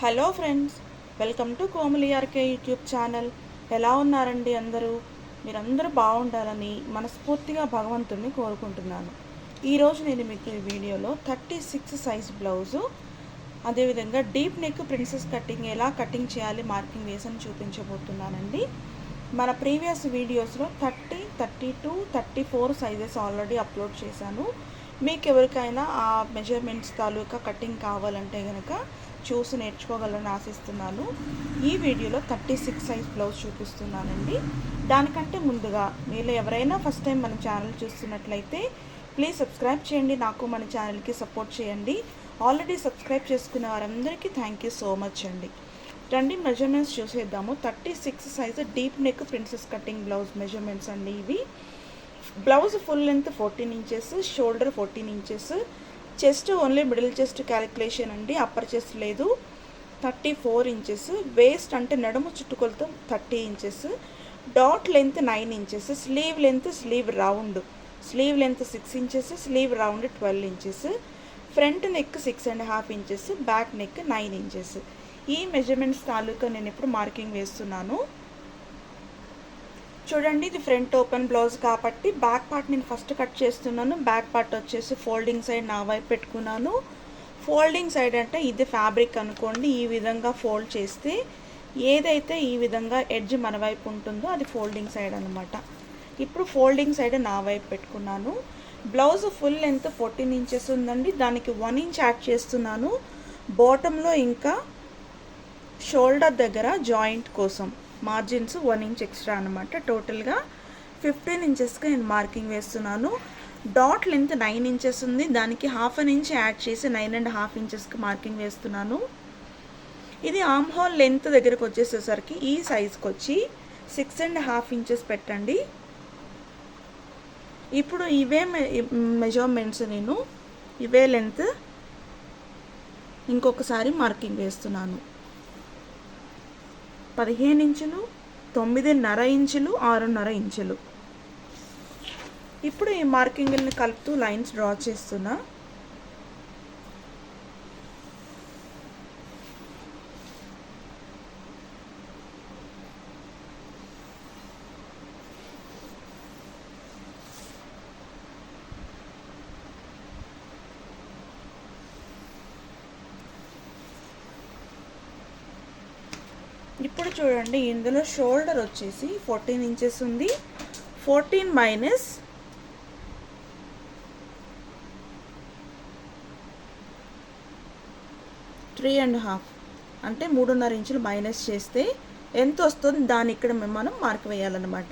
Hello friends, welcome to Komali RK YouTube channel. ఎలా ఉన్నారండి అందరూ? మీరందరూ బాగుండాలని మనస్ఫూర్తిగా భగవంతుడిని కోరుకుంటున్నాను. ఈరోజు నేను మీకు ఈ వీడియోలో 36 సైజ్ బ్లౌజు, అదేవిధంగా డీప్ నెక్ ప్రిన్సెస్ కటింగ్ ఎలా కటింగ్ చేయాలి మార్కింగ్ వేసని చూపించబోతున్నానండి. మన ప్రీవియస్ వీడియోస్లో 30, 32, 34 సైజెస్ ఆల్రెడీ అప్లోడ్ చేశాను. మీకు ఎవరికైనా ఆ మెజర్మెంట్స్ తాలూకా కటింగ్ కావాలంటే కనుక చూసి నేర్చుకోగలని ఆశిస్తున్నాను. ఈ వీడియోలో 36 సైజ్ బ్లౌజ్ చూపిస్తున్నానండి. దానికంటే ముందుగా మీరు ఎవరైనా ఫస్ట్ టైం మన ఛానల్ చూస్తున్నట్లయితే ప్లీజ్ సబ్స్క్రైబ్ చేయండి, నాకు మన ఛానల్కి సపోర్ట్ చేయండి. ఆల్రెడీ సబ్స్క్రైబ్ చేసుకున్న వారందరికీ థ్యాంక్ యూ సో మచ్ అండి. రండి మెజర్మెంట్స్ చూసేద్దాము. 36 size deep neck princess cutting blouse measurements అండి ఇవి. Blouse full length 14 inches, shoulder 14 inches, chest only middle chest calculation అండి, అప్పర్ చెస్ట్ లేదు. 34 ఇంచెస్, వేస్ట్ అంటే నడుము చుట్టుకొలతో 30 inches, dot length 9 inches, sleeve length sleeve length 6 inches, slew round 12 inches, front neck 6.5 inches, back neck 9 inches. ఈ measurements తాలూకా నేను ఇప్పుడు marking వేస్తున్నాను. చూడండి, ఇది ఫ్రంట్ ఓపెన్ బ్లౌజ్ కాబట్టి బ్యాక్ పార్ట్ నేను ఫస్ట్ కట్ చేస్తున్నాను. బ్యాక్ పార్ట్ వచ్చేసి ఫోల్డింగ్ సైడ్ నా వైపు పెట్టుకున్నాను. ఫోల్డింగ్ సైడ్ అంటే ఇది ఫ్యాబ్రిక్ అనుకోండి. ఈ విధంగా ఫోల్డ్ చేస్తే ఏదైతే ఈ విధంగా ఎడ్జ్ మన వైపు ఉంటుందో అది ఫోల్డింగ్ సైడ్ అనమాట. ఇప్పుడు ఫోల్డింగ్ సైడ్ నా వైపు పెట్టుకున్నాను. బ్లౌజ్ ఫుల్ లెంత్ 14 ఇంచెస్ ఉందండి. దానికి 1 ఇంచ్ యాడ్ చేస్తున్నాను బాటంలో, ఇంకా షోల్డర్ దగ్గర జాయింట్ కోసం మార్జిన్స్ 1 ఇంచ్ ఎక్స్ట్రా అనమాట. టోటల్గా 15 ఇంచెస్కి నేను మార్కింగ్ వేస్తున్నాను. డాట్ లెంత్ 9 ఇంచెస్ ఉంది, దానికి 1/2 ఇంచ్ యాడ్ చేసి 9.5 ఇంచెస్కి మార్కింగ్ వేస్తున్నాను. ఇది ఆర్మ్ హోల్ లెంత్ దగ్గరకు వచ్చేసేసరికి ఈ సైజ్కి వచ్చి 6.5 ఇంచెస్ పెట్టండి. ఇప్పుడు ఇవే మెజర్మెంట్స్ నేను ఇవే లెంత్ ఇంకొకసారి మార్కింగ్ వేస్తున్నాను. 15 ఇంచులు, 9.5 ఇంచులు, 6.5 ఇంచులు. ఇప్పుడు ఈ మార్కింగ్ని కలుపుతూ లైన్స్ డ్రా చేస్తున్నా. ఇప్పుడు చూడండి, ఇందులో షోల్డర్ వచ్చేసి 14 ఇంచెస్ ఉంది. 14 మైనస్ 3.5 అంటే 3.5 ఇంచులు మైనస్ చేస్తే ఎంత వస్తుంది దాన్ని ఇక్కడ మనం మార్క్ వేయాలన్నమాట.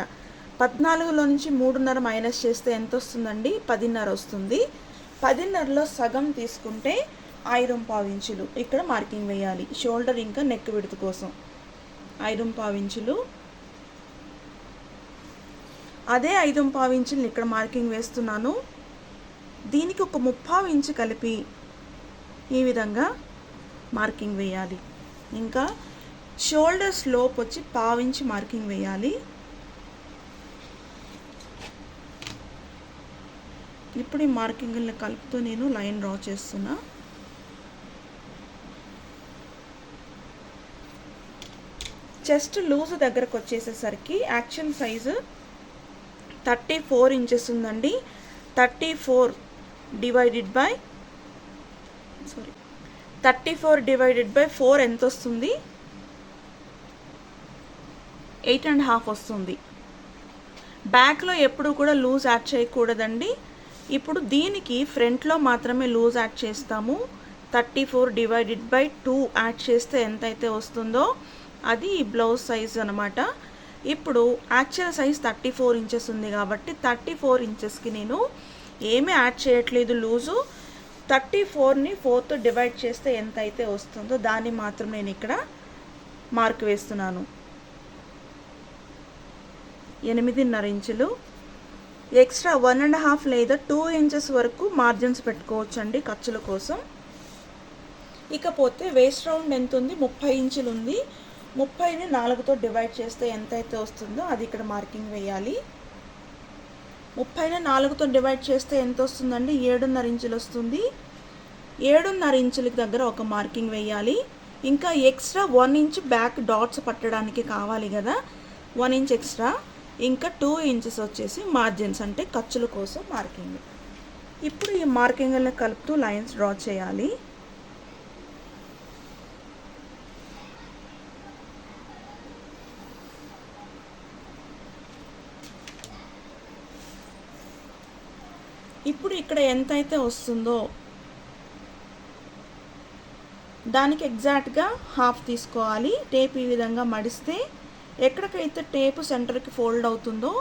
14లో నుంచి 3.5 మైనస్ చేస్తే ఎంత వస్తుందండి? 10.5 వస్తుంది. 10.5లో సగం తీసుకుంటే 5.5 ఇంచులు ఇక్కడ మార్కింగ్ వేయాలి. షోల్డర్ ఇంకా నెక్ విడ్త్ కోసం 5.5 ఇంచులు. అదే 5.5 ఇంచులు ఇక్కడ మార్కింగ్ వేస్తున్నాను. దీనికి ఒక 3/4 ఇంచు కలిపి ఈ విధంగా మార్కింగ్ వేయాలి. ఇంకా షోల్డర్ స్లోప్ వచ్చి 1/2 ఇంచు మార్కింగ్ వేయాలి. ఇప్పుడు ఈ మార్కింగ్ని కలుపుతూ నేను లైన్ డ్రా చేస్తున్నా. చెస్ట్ లూజ్ దగ్గరకు వచ్చేసేసరికి యాక్చువల్ సైజు 34 ఇంచెస్ ఉందండి. 34 డివైడెడ్ బై 4 ఎంత వస్తుంది? 8.5 వస్తుంది. బ్యాక్లో ఎప్పుడు కూడా లూజ్ యాడ్ చేయకూడదండి. ఇప్పుడు దీనికి ఫ్రంట్లో మాత్రమే లూజ్ యాడ్ చేస్తాము. 34 డివైడెడ్ బై 2 యాడ్ చేస్తే ఎంతైతే వస్తుందో అది ఈ బ్లౌజ్ సైజ్ అనమాట. ఇప్పుడు యాక్చువల్ సైజ్ 34 ఇంచెస్ ఉంది కాబట్టి 34 ఇంచెస్కి నేను ఏమీ యాడ్ చేయట్లేదు లూజు. 34ని 4తో డివైడ్ చేస్తే ఎంత అయితే వస్తుందో దాన్ని మాత్రం నేను ఇక్కడ మార్క్ వేస్తున్నాను. 8.5 ఇంచులు ఎక్స్ట్రా 1.5 లేదా 2 ఇంచెస్ వరకు మార్జిన్స్ పెట్టుకోవచ్చండి ఖర్చుల కోసం. ఇకపోతే వేస్ట్ రౌండ్ ఎంత ఉంది? 30 ఇంచులు ఉంది. 30ని 4తో డివైడ్ చేస్తే ఎంత అయితే వస్తుందో అది ఇక్కడ మార్కింగ్ వేయాలి. 30ని 4తో డివైడ్ చేస్తే ఎంత వస్తుందండి? 7.5 ఇంచులు వస్తుంది. 7.5 ఇంచులకి దగ్గర ఒక మార్కింగ్ వేయాలి. ఇంకా ఎక్స్ట్రా 1 ఇంచ్ బ్యాక్ డాట్స్ పట్టడానికి కావాలి కదా, 1 ఇంచ్ ఎక్స్ట్రా. ఇంకా 2 ఇంచెస్ వచ్చేసి మార్జిన్స్ అంటే ఖర్చుల కోసం మార్కింగ్. ఇప్పుడు ఈ మార్కింగ్లను కలుపుతూ లైన్స్ డ్రా చేయాలి. ఇప్పుడు ఇక్కడ ఎంతైతే వస్తుందో దానికి ఎగ్జాక్ట్గా హాఫ్ తీసుకోవాలి. టేప్ ఈ విధంగా మడిస్తే ఎక్కడికైతే టేపు సెంటర్కి ఫోల్డ్ అవుతుందో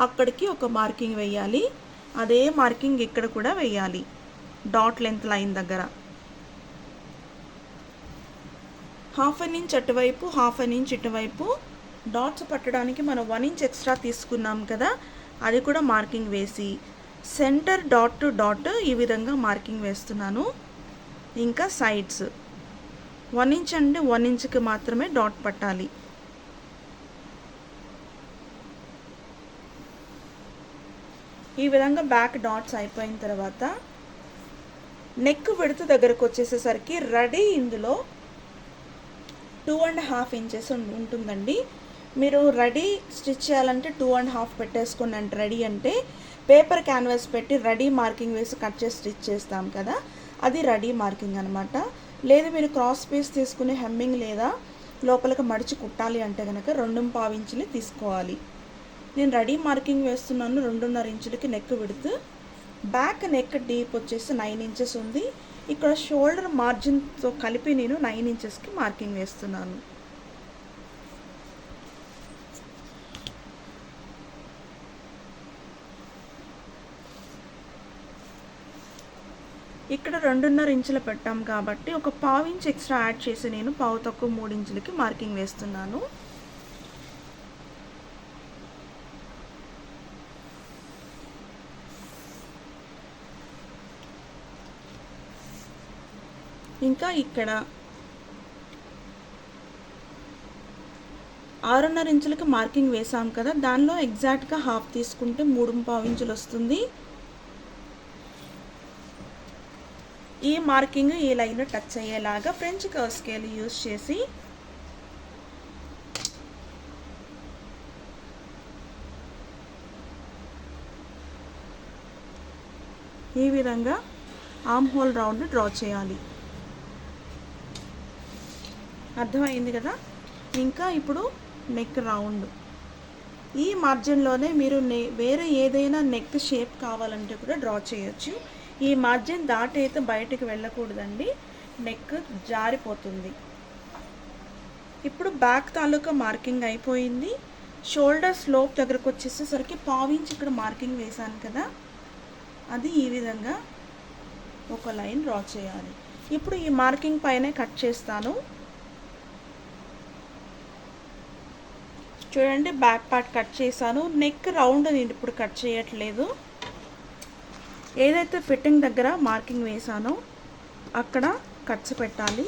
అక్కడికి ఒక మార్కింగ్ వేయాలి. అదే మార్కింగ్ ఇక్కడ కూడా వేయాలి, డాట్ లెంత్ లైన్ దగ్గర. 1/2 ఇంచ్ అటువైపు, 1/2 ఇంచ్ ఇటువైపు. డాట్స్ పట్టడానికి మనం 1 ఇంచ్ ఎక్స్ట్రా తీసుకున్నాం కదా, అది కూడా మార్కింగ్ వేసి సెంటర్ డాట్ టు డాట్ ఈ విధంగా మార్కింగ్ వేస్తున్నాను. ఇంకా సైడ్స్ 1 ఇంచ్ అంటే 1 ఇంచ్కి మాత్రమే డాట్ పట్టాలి. ఈ విధంగా బ్యాక్ డాట్స్ అయిపోయిన తర్వాత నెక్ విడత దగ్గరకు వచ్చేసేసరికి రెడీ ఇందులో 2.5 ఇంచెస్ ఉంటుందండి. మీరు రెడీ స్టిచ్ చేయాలంటే 2.5 పెట్టేసుకోండి. అంటే రెడీ అంటే పేపర్ క్యాన్వాస్ పెట్టి రెడీ మార్కింగ్ వేసి కట్ చేసి స్టిచ్ చేస్తాం కదా, అది రెడీ మార్కింగ్ అనమాట. లేదు మీరు క్రాస్ పీస్ తీసుకుని హెమ్మింగ్ లేదా లోపలికి మడిచి కుట్టాలి అంటే కనుక 2.5 ఇంచులు తీసుకోవాలి. నేను రెడీ మార్కింగ్ వేస్తున్నాను. 2.5 ఇంచులకి neck width. Back neck deep వచ్చేసి 9 ఇంచెస్ ఉంది. ఇక్కడ షోల్డర్ మార్జిన్తో కలిపి నేను 9 ఇంచెస్కి మార్కింగ్ వేస్తున్నాను. ఇక్కడ 2.5 ఇంచులు పెట్టాం కాబట్టి ఒక 1/2 ఇంచ్ ఎక్స్ట్రా యాడ్ చేసి నేను 1/2 తక్కువ 3 ఇంచులకి మార్కింగ్ వేస్తున్నాను. ఇంకా ఇక్కడ 6.5 ఇంచులకి మార్కింగ్ వేసాం కదా, దానిలో ఎగ్జాక్ట్గా హాఫ్ తీసుకుంటే 3.5 ఇంచులు వస్తుంది. ఈ మార్కింగ్ ఈ లైన్ టచ్ అయ్యేలాగా ఫ్రెంచ్ కర్వ్ స్కేల్ యూజ్ చేసి ఈ విధంగా ఆర్మ్ హోల్ రౌండ్ డ్రా చేయాలి. అర్థమైంది కదా. ఇంకా ఇప్పుడు నెక్ రౌండ్. ఈ మార్జిన్లోనే మీరు వేరే ఏదైనా నెక్ షేప్ కావాలంటే కూడా డ్రా చేయొచ్చు. ఈ మార్జిన్ దాటి అయితే బయటికి వెళ్ళకూడదండి, నెక్ జారిపోతుంది. ఇప్పుడు బ్యాక్ తాలూకా మార్కింగ్ అయిపోయింది. షోల్డర్ స్లోప్ దగ్గరకు వచ్చేసేసరికి 1/2 ఇంచ్ ఇక్కడ మార్కింగ్ వేసాను కదా, అది ఈ విధంగా ఒక లైన్ డ్రా చేయాలి. ఇప్పుడు ఈ మార్కింగ్ పైనే కట్ చేస్తాను. చూడండి, బ్యాక్ పార్ట్ కట్ చేశాను. నెక్ రౌండ్ నేను ఇప్పుడు కట్ చేయట్లేదు. ఏదైతే ఫిట్టింగ్ దగ్గర మార్కింగ్ వేసానో అక్కడ కట్స్ పెట్టాలి.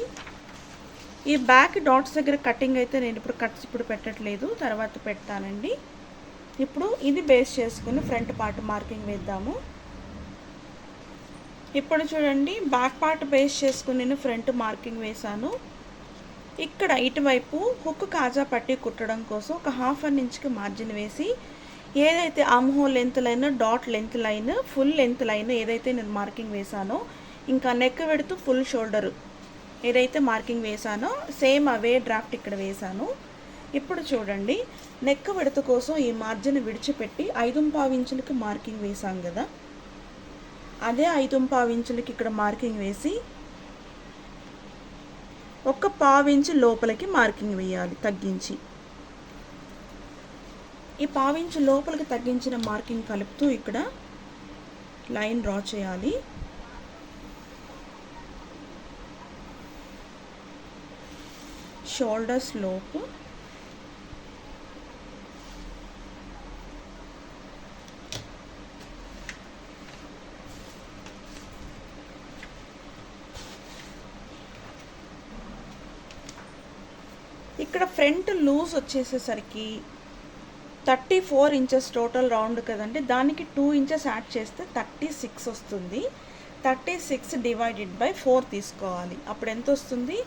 ఈ బ్యాక్ డాట్స్ దగ్గర కటింగ్ అయితే నేను ఇప్పుడు కట్స్ పెట్టట్లేదు, తర్వాత పెడతానండి. ఇప్పుడు ఇది బేస్ చేసుకుని ఫ్రంట్ పార్ట్ మార్కింగ్ వేద్దాము. ఇప్పుడు చూడండి, బ్యాక్ పార్ట్ బేస్ చేసుకుని నేను ఫ్రంట్ మార్కింగ్ వేసాను. ఇక్కడ ఇటువైపు హుక్ కాజా పట్టి కుట్టడం కోసం ఒక 1/2 ఇంచ్కి మార్జిన్ వేసి ఏదైతే arm whole length line, dot length line, full length line ఏదైతే నేను మార్కింగ్ వేసానో, ఇంకా నెక్ విడ్త్, ఫుల్ షోల్డర్ ఏదైతే మార్కింగ్ వేసానో సేమ్ అవే డ్రాఫ్ట్ ఇక్కడ వేసాను. ఇప్పుడు చూడండి, నెక్ విడ్త్ కోసం ఈ మార్జిన్ విడిచిపెట్టి 5.5 ఇంచులకి మార్కింగ్ వేసాం కదా, అదే 5.5 ఇంచులకి ఇక్కడ మార్కింగ్ వేసి ఒక 1/2 ఇంచు లోపలికి మార్కింగ్ వేయాలి తగ్గించి. ఈ 1/2 ఇంచు లోపలికి తగ్గించిన మార్కింగ్ కలుపుతూ ఇక్కడ లైన్ డ్రా చేయాలి. షోల్డర్ స్లోప్, ఇక్కడ ఫ్రంట్ లూజ్ వచ్చేసేసరికి 34 ఇంచెస్ టోటల్ రౌండ్ కదండి, దానికి 2 ఇంచెస్ యాడ్ చేస్తే 36 వస్తుంది. 36 డివైడెడ్ బై 4 తీసుకోవాలి. అప్పుడు ఎంత వస్తుంది?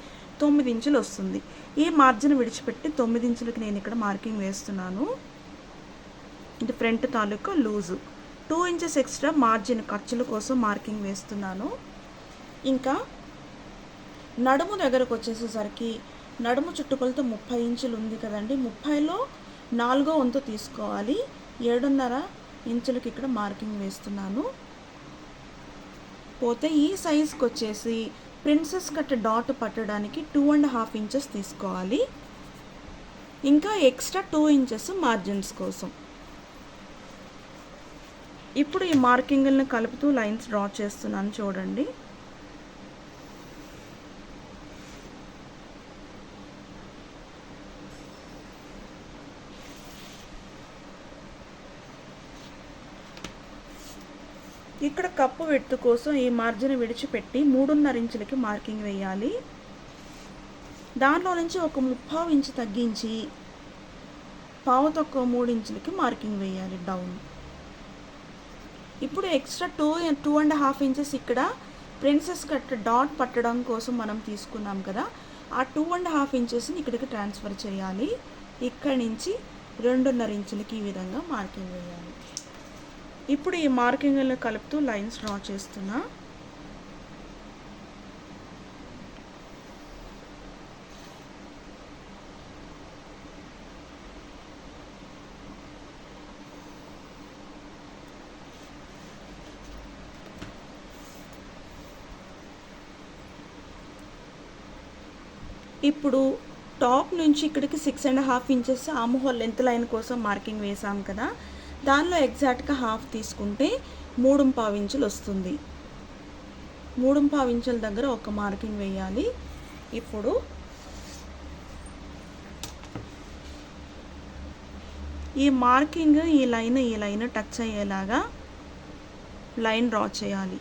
9 ఇంచులు వస్తుంది. ఈ మార్జిన్ విడిచిపెట్టి 9 ఇంచులకి నేను ఇక్కడ మార్కింగ్ వేస్తున్నాను. ఇది ఫ్రంట్ తాలూకా లూజు. 2 ఇంచెస్ ఎక్స్ట్రా మార్జిన్ ఖర్చుల కోసం మార్కింగ్ వేస్తున్నాను. ఇంకా నడుము దగ్గరకు వచ్చేసేసరికి నడుము చుట్టుకొలత 30 ఇంచులు ఉంది కదండి. 30లో 4వ వంతు తీసుకోవాలి. 7.5 ఇంచులకి ఇక్కడ మార్కింగ్ వేస్తున్నాను. పోతే ఈ సైజ్కి వచ్చేసి ప్రిన్సెస్ కట్ డాట్ పట్టడానికి 2.5 ఇంచెస్ తీసుకోవాలి. ఇంకా ఎక్స్ట్రా 2 ఇంచెస్ మార్జిన్స్ కోసం. ఇప్పుడు ఈ మార్కింగ్లను కలుపుతూ లైన్స్ డ్రా చేస్తున్నాను చూడండి. ఇక్కడ కప్పు విడ్త్ కోసం ఈ మార్జిన్ విడిచిపెట్టి 3.5 ఇంచులకి మార్కింగ్ వేయాలి. దానిలో నుంచి ఒక 1/2 ఇంచు తగ్గించి 3 ఇంచులకి మార్కింగ్ వేయాలి డౌన్. ఇప్పుడు ఎక్స్ట్రా 2.5 ఇంచెస్ ఇక్కడ ప్రిన్సెస్ కట్ డాట్ పట్టడం కోసం మనం తీసుకున్నాం కదా, ఆ 2.5 ఇంచెస్ని ఇక్కడికి ట్రాన్స్ఫర్ చేయాలి. ఇక్కడి నుంచి 2.5 ఇంచులకి ఈ విధంగా మార్కింగ్ వేయాలి. ఇప్పుడు ఈ మార్కింగ్లను కలుపుతూ లైన్స్ డ్రా చేస్తున్నా. ఇప్పుడు టాప్ నుంచి ఇక్కడికి 6.5 inches arm whole length line కోసం మార్కింగ్ వేసాం కదా, దానిలో ఎగ్జాక్ట్గా హాఫ్ తీసుకుంటే 3.5 ఇంచులు వస్తుంది. 3.5 ఇంచుల దగ్గర ఒక మార్కింగ్ వేయాలి. ఇప్పుడు ఈ మార్కింగ్ ఈ లైన్ టచ్ అయ్యేలాగా లైన్ డ్రా చేయాలి.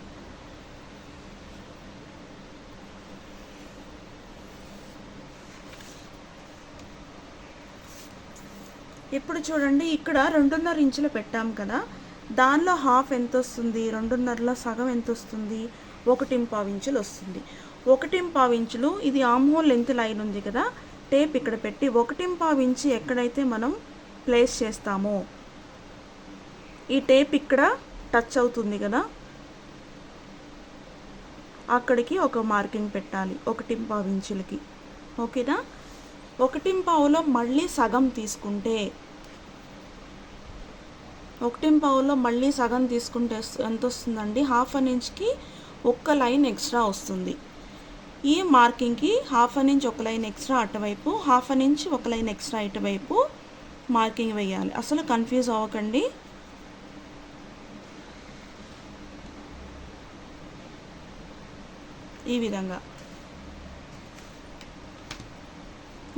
ఇప్పుడు చూడండి, ఇక్కడ 2.5 ఇంచులు పెట్టాం కదా, దానిలో హాఫ్ ఎంత వస్తుంది, 2.5లో సగం ఎంత వస్తుంది, 1.5 ఇంచులు వస్తుంది. 1.5 ఇంచులు ఇది ఆర్మ్ హోల్ లెంత్ లైన్ ఉంది కదా, టేప్ ఇక్కడ పెట్టి 1.5 ఇంచు ఎక్కడైతే మనం ప్లేస్ చేస్తామో ఈ టేప్ ఇక్కడ టచ్ అవుతుంది కదా, అక్కడికి ఒక మార్కింగ్ పెట్టాలి 1.5 ఇంచులకి. ఓకేనా? 1.5లో మళ్ళీ సగం తీసుకుంటే 1.5లో మళ్ళీ సగం తీసుకుంటే ఎంత వస్తుందండి? 1/2 ఇంచ్కి ఒక్క లైన్ ఎక్స్ట్రా వస్తుంది. ఈ మార్కింగ్కి 1/2 ఇంచ్ ఒక లైన్ ఎక్స్ట్రా అటువైపు, 1/2 ఇంచ్ ఒక లైన్ ఎక్స్ట్రా ఇటువైపు మార్కింగ్ వేయాలి. అసలు కన్ఫ్యూజ్ అవ్వకండి. ఈ విధంగా.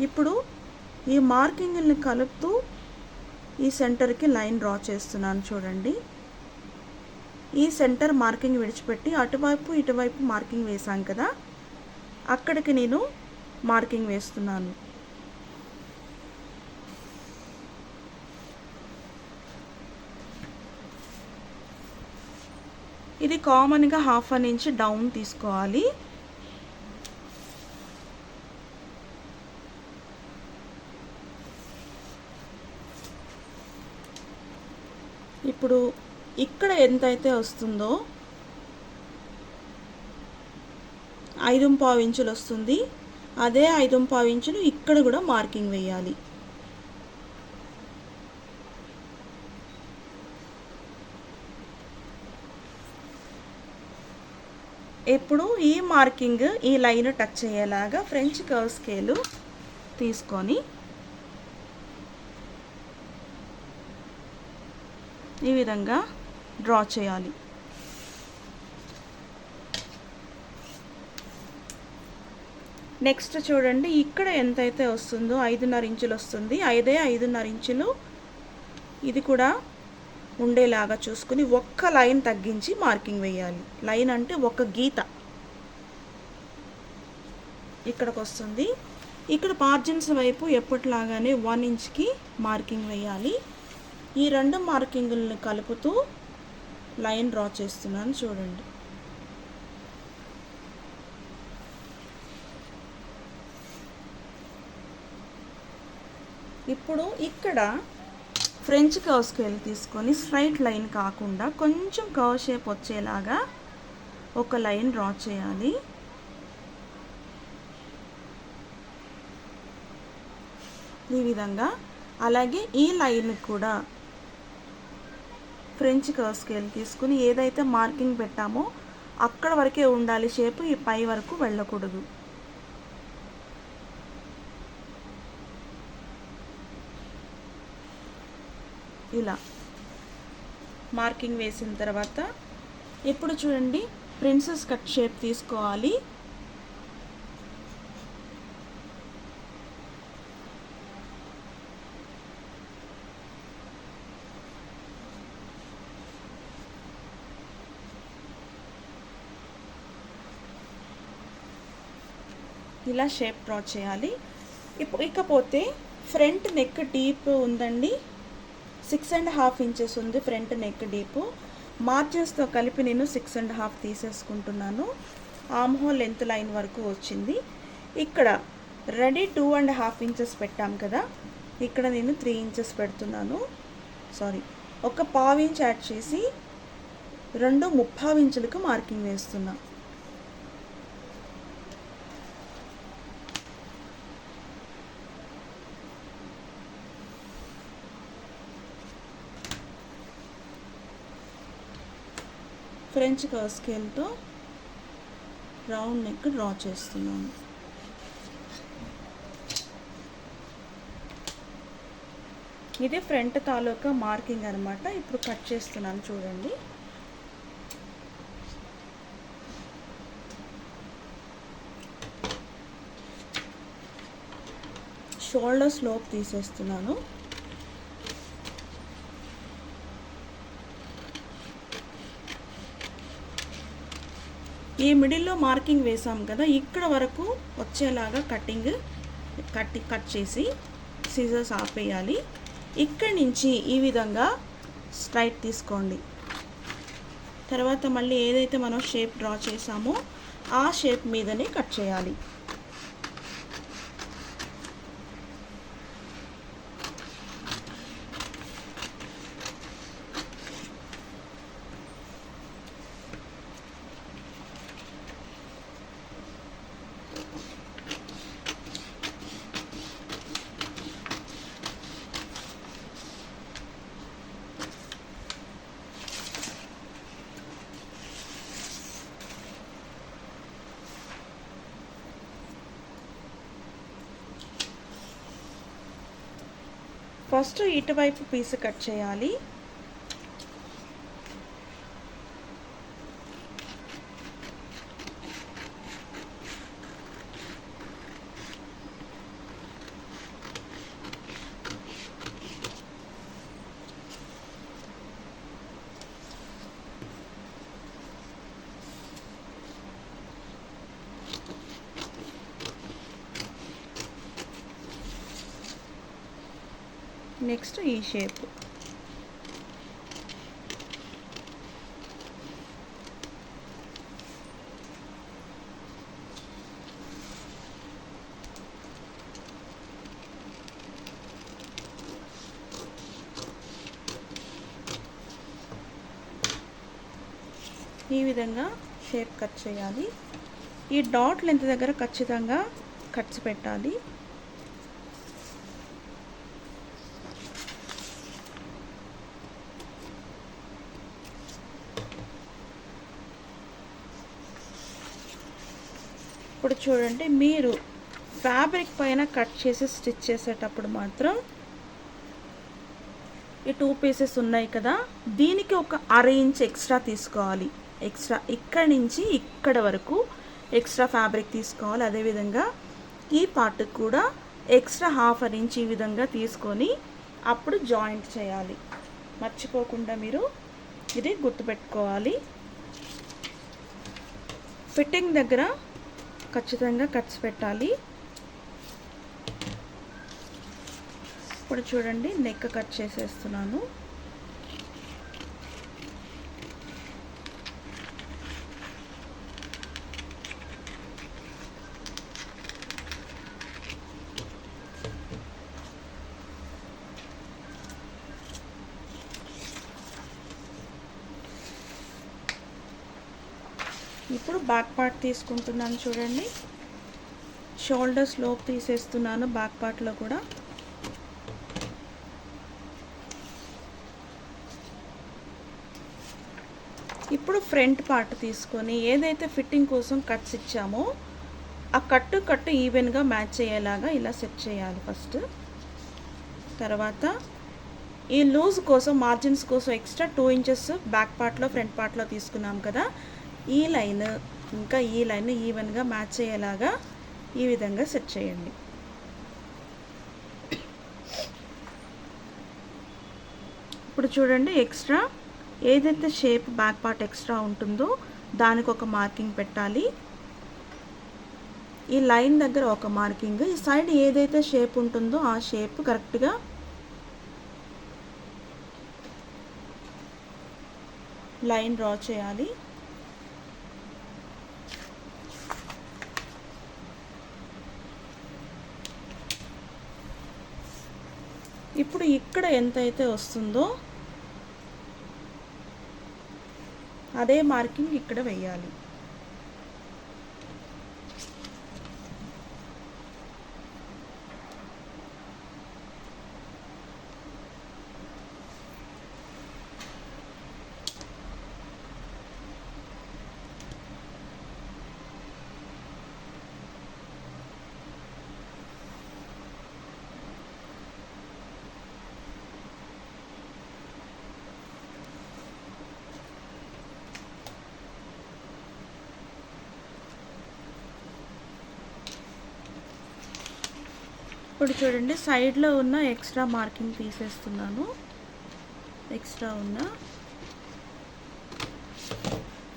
ఇప్పుడు ఈ మార్కింగ్ని కలుపుతూ ఈ సెంటర్కి లైన్ డ్రా చేస్తున్నాను చూడండి. ఈ సెంటర్ మార్కింగ్ విడిచిపెట్టి అటువైపు ఇటువైపు మార్కింగ్ వేసాం కదా, అక్కడికి నేను మార్కింగ్ వేస్తున్నాను. ఇది కామన్గా 1/2 ఇంచ్ డౌన్ తీసుకోవాలి. ఇప్పుడు ఇక్కడ ఎంతైతే వస్తుందో 5.5 ఇంచులు వస్తుంది. అదే 5.5 ఇంచులు ఇక్కడ కూడా మార్కింగ్ వేయాలి. ఇప్పుడు ఈ మార్కింగ్ ఈ లైన్ టచ్ అయ్యేలాగా ఫ్రెంచ్ కర్వ్ స్కేలు తీసుకొని ఈ విధంగా డ్రా చేయాలి. నెక్స్ట్ చూడండి, ఇక్కడ ఎంతైతే వస్తుందో 5.5 ఇంచులు వస్తుంది. అదే 5.5 ఇంచులు ఇది కూడా ఉండేలాగా చూసుకుని ఒక్క లైన్ తగ్గించి మార్కింగ్ వేయాలి. లైన్ అంటే ఒక గీత ఇక్కడికి వస్తుంది. ఇక్కడ మార్జిన్స్ వైపు ఎప్పటిలాగానే 1 ఇంచ్కి మార్కింగ్ వేయాలి. ఈ రెండు మార్కింగులను కలుపుతూ లైన్ డ్రా చేస్తున్నాను చూడండి. ఇప్పుడు ఇక్కడ ఫ్రెంచ్ కర్వ్ స్కేల్ తీసుకొని స్ట్రైట్ లైన్ కాకుండా కొంచెం కర్వ్ షేప్ వచ్చేలాగా ఒక లైన్ డ్రా చేయాలి. ఈ విధంగా. అలాగే ఈ లైన్ కూడా ఫ్రెంచ్ కర్వ్ స్కేల్ తీసుకుని ఏదైతే మార్కింగ్ పెట్టామో అక్కడ వరకే ఉండాలి షేప్, ఈ పై వరకు వెళ్ళకూడదు. ఇలా మార్కింగ్ వేసిన తర్వాత ఇప్పుడు చూడండి ప్రిన్సెస్ కట్ షేప్ తీసుకోవాలి. ఇలా షేప్ డ్రా చేయాలి. ఇకపోతే ఫ్రంట్ నెక్ డీప్ ఉందండి, 6.5 ఇంచెస్ ఉంది ఫ్రంట్ నెక్ డీప్. మార్జిన్స్తో కలిపి నేను 6.5 తీసేసుకుంటున్నాను. ఆర్మ్ హోల్ లెంత్ లైన్ వరకు వచ్చింది. ఇక్కడ రెడీ 2.5 ఇంచెస్ పెట్టాం కదా, ఇక్కడ నేను 3 ఇంచెస్ పెడుతున్నాను. ఒక 1/2 ఇంచ్ యాడ్ చేసి 2.5 ఇంచులకు మార్కింగ్ వేస్తున్నా. ఫ్రెంచ్ కర్వ్ స్కేల్తో రౌండ్ నెక్ డ్రా చేస్తున్నాను. ఇది ఫ్రంట్ తాలూకా మార్కింగ్ అనమాట. ఇప్పుడు కట్ చేస్తున్నాను చూడండి. షోల్డర్ స్లోప్ తీసేస్తున్నాను. ఈ మిడిల్లో మార్కింగ్ వేసాం కదా, ఇక్కడ వరకు వచ్చేలాగా కట్ చేసి సిజర్స్ ఆపేయాలి. ఇక్కడి నుంచి ఈ విధంగా స్ట్రైట్ తీసుకోండి. తర్వాత మళ్ళీ ఏదైతే మనం షేప్ డ్రా చేసామో ఆ షేప్ మీదనే కట్ చేయాలి. ఫస్ట్ ఇటువైపు పీస్ కట్ చేయాలి. నెక్స్ట్ ఈ షేప్. ఈ విధంగా షేప్ కట్ చేయాలి. ఈ డాట్ లెంత్ దగ్గర ఖచ్చితంగా కట్స్ పెట్టాలి. ఇప్పుడు చూడండి, మీరు ఫ్యాబ్రిక్ పైన కట్ చేసి స్టిచ్ చేసేటప్పుడు మాత్రం ఈ 2 పీసెస్ ఉన్నాయి కదా, దీనికి ఒక 1/2 ఇంచ్ ఎక్స్ట్రా తీసుకోవాలి. ఇక్కడి నుంచి ఇక్కడ వరకు ఎక్స్ట్రా ఫ్యాబ్రిక్ తీసుకోవాలి. అదేవిధంగా ఈ పార్ట్కి కూడా ఎక్స్ట్రా 1/2 ఇంచ్ ఈ విధంగా తీసుకొని అప్పుడు జాయింట్ చేయాలి. మర్చిపోకుండా మీరు ఇది గుర్తుపెట్టుకోవాలి. ఫిట్టింగ్ దగ్గర ఖచ్చితంగా కట్స్ పెట్టాలి. ఇప్పుడు చూడండి, నెక్ కట్ చేసేస్తున్నాను. ఇప్పుడు బ్యాక్ పార్ట్ తీసుకుంటున్నాను చూడండి. షోల్డర్స్ లోపు తీసేస్తున్నాను బ్యాక్ పార్ట్లో కూడా. ఇప్పుడు ఫ్రంట్ పార్ట్ తీసుకొని ఏదైతే ఫిట్టింగ్ కోసం కట్స్ ఇచ్చామో ఆ కట్టు ఈవెన్గా మ్యాచ్ అయ్యేలాగా ఇలా సెట్ చేయాలి ఫస్ట్. తర్వాత ఈ లూజ్ కోసం మార్జిన్స్ కోసం ఎక్స్ట్రా 2 ఇంచెస్ బ్యాక్ పార్ట్లో ఫ్రంట్ పార్ట్లో తీసుకున్నాం కదా, ఈ లైన్ ఇంకా ఈ లైన్ ఈవెన్గా మ్యాచ్ అయ్యేలాగా ఈ విధంగా సెట్ చేయండి. ఇప్పుడు చూడండి, ఎక్స్ట్రా ఏదైతే షేప్ బ్యాక్ పార్ట్ ఎక్స్ట్రా ఉంటుందో దానికి ఒక మార్కింగ్ పెట్టాలి. ఈ లైన్ దగ్గర ఒక మార్కింగ్, ఈ సైడ్ ఏదైతే షేప్ ఉంటుందో ఆ షేప్ కరెక్ట్గా లైన్ డ్రా చేయాలి. ఇప్పుడు ఇక్కడ ఎంతైతే వస్తుందో అదే మార్కింగ్ ఇక్కడ వేయాలి. ఇప్పుడు చూడండి, సైడ్లో ఉన్న ఎక్స్ట్రా మార్కింగ్ తీసేస్తున్నాను, ఎక్స్ట్రా ఉన్న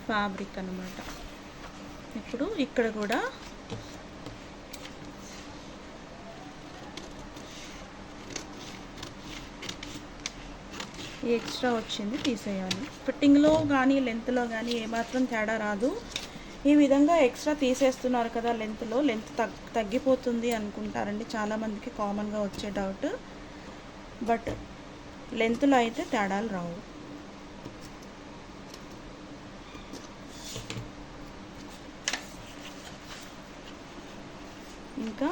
ఫ్యాబ్రిక్ అన్నమాట. ఇప్పుడు ఇక్కడ కూడా ఈ ఎక్స్ట్రా వచ్చింది తీసేయాలి. ఫిట్టింగ్లో కానీ లెంత్లో కానీ ఏమాత్రం తేడా రాదు. ఈ విధంగా ఎక్స్ట్రా తీసేస్తున్నారు కదా, లెంత్ తగ్గిపోతుంది అనుకుంటారండి చాలామందికి కామన్గా వచ్చే డౌట్. బట్ లెంత్లో అయితే తేడాలు రావు. ఇంకా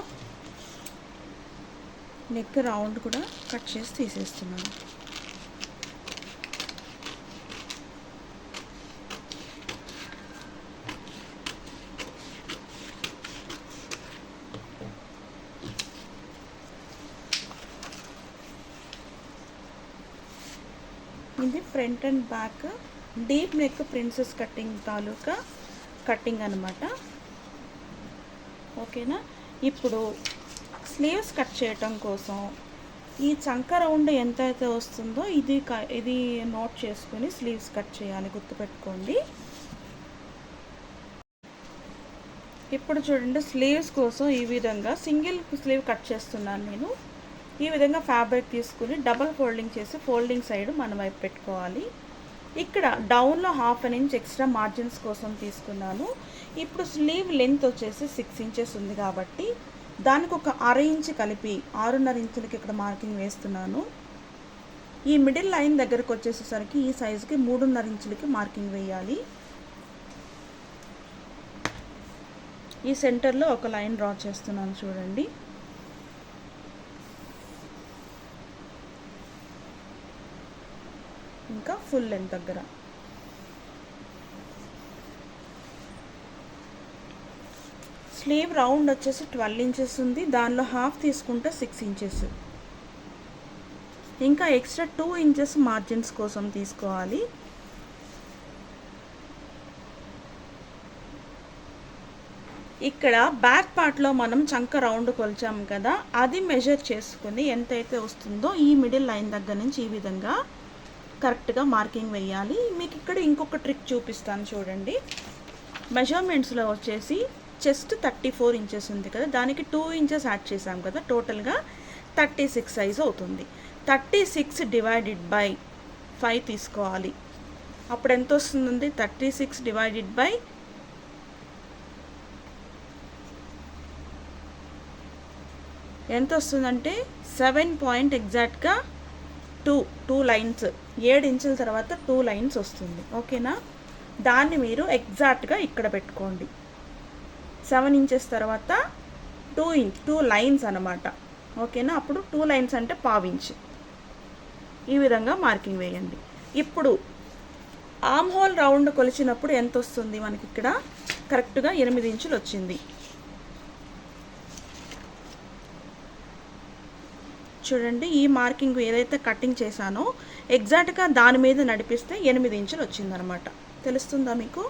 నెక్ రౌండ్ కూడా కట్ చేసి తీసేస్తున్నాను. ఇది front and back deep neck princess cutting taluka cutting అనమాట. ఓకేనా. ఇప్పుడు స్లీవ్స్ కట్ చేయటం కోసం ఈ చంక రౌండ్ ఎంతైతే వస్తుందో ఇది నోట్ చేసుకొని స్లీవ్స్ కట్ చేయాలి, గుర్తుపెట్టుకోండి. ఇప్పుడు చూడండి, స్లీవ్స్ కోసం ఈ విధంగా సింగిల్ స్లీవ్ కట్ చేస్తున్నాను నేను. ఈ విధంగా ఫ్యాబ్రిక్ తీసుకుని డబల్ ఫోల్డింగ్ చేసి ఫోల్డింగ్ సైడ్ మన వైపు పెట్టుకోవాలి. ఇక్కడ డౌన్లో 1/2 ఇంచ్ ఎక్స్ట్రా మార్జిన్స్ కోసం తీసుకున్నాను. ఇప్పుడు స్లీవ్ లెంత్ వచ్చేసి 6 ఇంచెస్ ఉంది కాబట్టి దానికి ఒక 1/2 ఇంచ్ కలిపి 6.5 ఇంచులకి ఇక్కడ మార్కింగ్ వేస్తున్నాను. ఈ మిడిల్ లైన్ దగ్గరకు వచ్చేసేసరికి ఈ సైజుకి 3.5 ఇంచులకి మార్కింగ్ వేయాలి. ఈ సెంటర్లో ఒక లైన్ డ్రా చేస్తున్నాను చూడండి. ఇంకా ఫుల్ లెంత్ దగ్గర స్లీవ్ రౌండ్ వచ్చేసి 12 ఇంచెస్ ఉంది, దానిలో హాఫ్ తీసుకుంటే 6 ఇంచెస్. ఇంకా ఎక్స్ట్రా 2 ఇంచెస్ మార్జిన్స్ కోసం తీసుకోవాలి. ఇక్కడ బ్యాక్ పార్ట్లో మనం చంక రౌండ్ కొలిచాం కదా, అది మెజర్ చేసుకుని ఎంతైతే వస్తుందో ఈ మిడిల్ లైన్ దగ్గర నుంచి ఈ విధంగా కరెక్ట్గా మార్కింగ్ వేయాలి. మీకు ఇక్కడ ఇంకొక ట్రిక్ చూపిస్తాను చూడండి. మెజర్మెంట్స్లో వచ్చేసి చెస్ట్ 34 ఇంచెస్ ఉంది కదా, దానికి 2 ఇంచెస్ యాడ్ చేసాం కదా, టోటల్గా 36 సైజ్ అవుతుంది. 36 డివైడెడ్ బై 5 తీసుకోవాలి. అప్పుడు ఎంత వస్తుంది? 36 డివైడెడ్ బై ఎంత వస్తుందంటే 7 పాయింట్ ఎగ్జాక్ట్గా 2 లైన్స్, 7 ఇంచుల తర్వాత 2 లైన్స్ వస్తుంది. ఓకేనా. దాన్ని మీరు ఎగ్జాక్ట్గా ఇక్కడ పెట్టుకోండి. 7 ఇంచెస్ తర్వాత 2 లైన్స్ అనమాట. ఓకేనా? అప్పుడు 2 లైన్స్ అంటే పావించి ఈ విధంగా మార్కింగ్ వేయండి. ఇప్పుడు ఆర్మ్ హోల్ రౌండ్ కొలిచినప్పుడు ఎంత వస్తుంది మనకి? ఇక్కడ కరెక్ట్గా 8 ఇంచులు వచ్చింది. చూడండి, ఈ మార్కింగ్ ఏదైతే కటింగ్ చేశానో ఎగ్జాక్ట్గా దాని మీద నడిపిస్తే 8 ఇంచులు వచ్చిందనమాట. తెలుస్తుందా మీకు?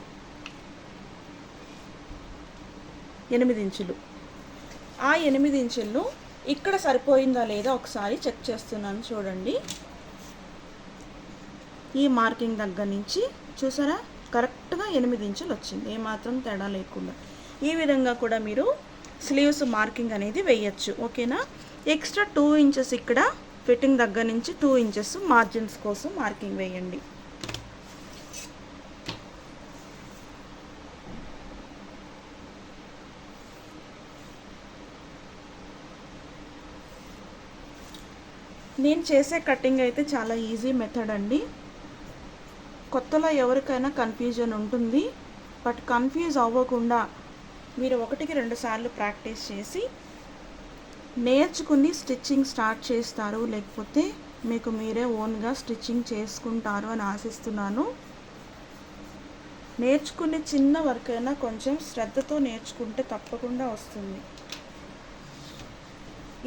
8 ఇంచులు. ఆ 8 ఇంచులు ఇక్కడ సరిపోయిందా లేదా ఒకసారి చెక్ చేస్తున్నాను. చూడండి, ఈ మార్కింగ్ దగ్గర నుంచి చూసారా, కరెక్ట్గా 8 ఇంచులు వచ్చింది, ఏమాత్రం తేడా లేకుండా. ఈ విధంగా కూడా మీరు స్లీవ్స్ మార్కింగ్ అనేది వేయచ్చు. ఓకేనా? ఎక్స్ట్రా 2 ఇంచెస్ ఇక్కడ ఫిట్టింగ్ దగ్గర నుంచి 2 ఇంచెస్ మార్జిన్స్ కోసం మార్కింగ్ వేయండి. నేను చేసే కటింగ్ అయితే చాలా ఈజీ మెథడ్ అండి. కొత్తలో ఎవరికైనా కన్ఫ్యూజన్ ఉంటుంది, బట్ కన్ఫ్యూజ్ అవ్వకుండా మీరు 1-2 సార్లు ప్రాక్టీస్ చేసి నేర్చుకుని స్టిచ్చింగ్ స్టార్ట్ చేస్తారు, లేకపోతే మీకు మీరే ఓన్గా స్టిచ్చింగ్ చేసుకుంటారు అని ఆశిస్తున్నాను. నేర్చుకునే చిన్న వర్క్ అయినా కొంచెం శ్రద్ధతో నేర్చుకుంటే తప్పకుండా వస్తుంది.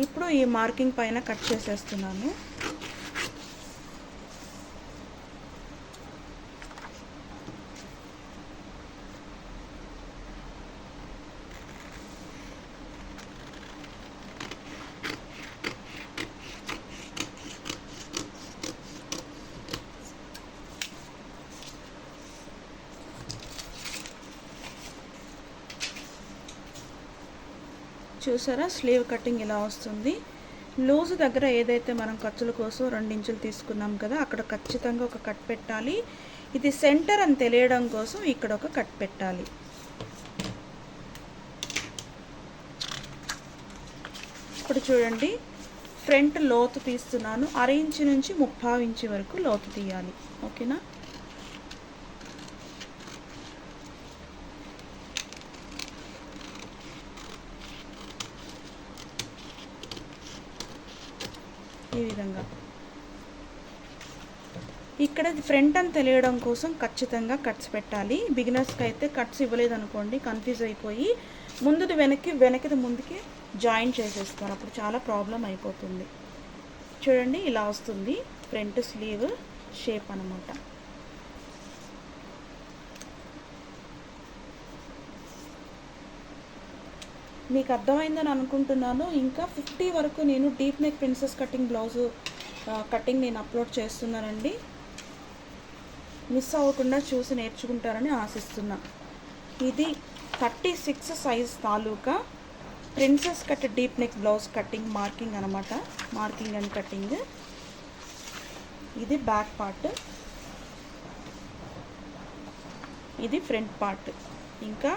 ఇప్పుడు ఈ మార్కింగ్ పైన కట్ చేసేస్తున్నాను. చూసారా, స్లీవ్ కటింగ్ ఇలా వస్తుంది. లూజ్ దగ్గర ఏదైతే మనం ఖర్చుల కోసం 2 ఇంచులు తీసుకున్నాం కదా, అక్కడ ఖచ్చితంగా ఒక కట్ పెట్టాలి. ఇది సెంటర్ అని తెలియడం కోసం ఇక్కడ ఒక కట్ పెట్టాలి. ఇప్పుడు చూడండి, ఫ్రంట్ లోతు తీస్తున్నాను. 1/2 ఇంచు నుంచి 3/4 ఇంచు వరకు లోతు తీయాలి. ఓకేనా? ఈ విధంగా ఇక్కడ ఫ్రంట్ అని తెలియడం కోసం ఖచ్చితంగా కట్స్ పెట్టాలి. బిగినర్స్కి అయితే కట్స్ ఇవ్వలేదనుకోండి, కన్ఫ్యూజ్ అయిపోయి ముందుది వెనక్కిది ముందుకి జాయిన్ చేసేస్తారు, అప్పుడు చాలా ప్రాబ్లం అయిపోతుంది. చూడండి, ఇలా వస్తుంది ఫ్రంట్ స్లీవ్ షేప్ అన్నమాట. మీకు అర్థమైందని అనుకుంటున్నాను. ఇంకా 50 వరకు నేను deep neck princess cutting blouse cutting నేను అప్లోడ్ చేస్తున్నానండి. మిస్ అవ్వకుండా చూసి నేర్చుకుంటారని ఆశిస్తున్నా. ఇది 36 సైజ్ తాలూకా princess cut deep neck blouse cutting marking అనమాట. Marking and cutting. ఇది బ్యాక్ పార్ట్, ఇది ఫ్రంట్ పార్ట్, ఇంకా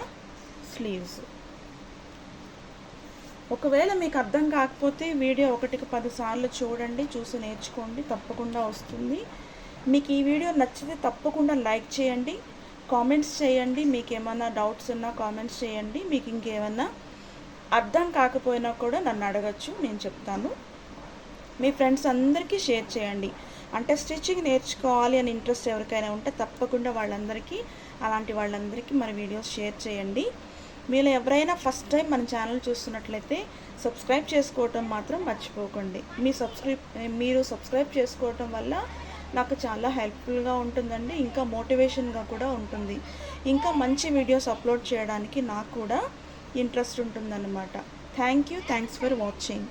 స్లీవ్స్. ఒకవేళ మీకు అర్థం కాకపోతే వీడియో 1కి 10 సార్లు చూడండి, చూసి నేర్చుకోండి, తప్పకుండా వస్తుంది. మీకు ఈ వీడియో నచ్చితే తప్పకుండా లైక్ చేయండి, కామెంట్స్ చేయండి. మీకు ఏమైనా డౌట్స్ ఉన్నా కామెంట్స్ చేయండి. మీకు ఇంకేమన్నా అర్థం కాకపోయినా కూడా నన్ను అడగచ్చు, నేను చెప్తాను. మీ ఫ్రెండ్స్ అందరికీ షేర్ చేయండి. అంటే స్టిచ్చింగ్ నేర్చుకోవాలి అని ఇంట్రెస్ట్ ఎవరికైనా ఉంటే తప్పకుండా అలాంటి వాళ్ళందరికీ మన వీడియోస్ షేర్ చేయండి. మీలో ఎవరైనా ఫస్ట్ టైం మన ఛానల్ చూస్తున్నట్లయితే సబ్స్క్రైబ్ చేసుకోవటం మాత్రం మర్చిపోకండి. మీరు సబ్స్క్రైబ్ చేసుకోవటం వల్ల నాకు చాలా హెల్ప్ఫుల్గా ఉంటుందండి, ఇంకా మోటివేషన్గా కూడా ఉంటుంది. ఇంకా మంచి వీడియోస్ అప్లోడ్ చేయడానికి నాకు కూడా ఇంట్రెస్ట్ ఉంటుందన్నమాట. Thanks for watching.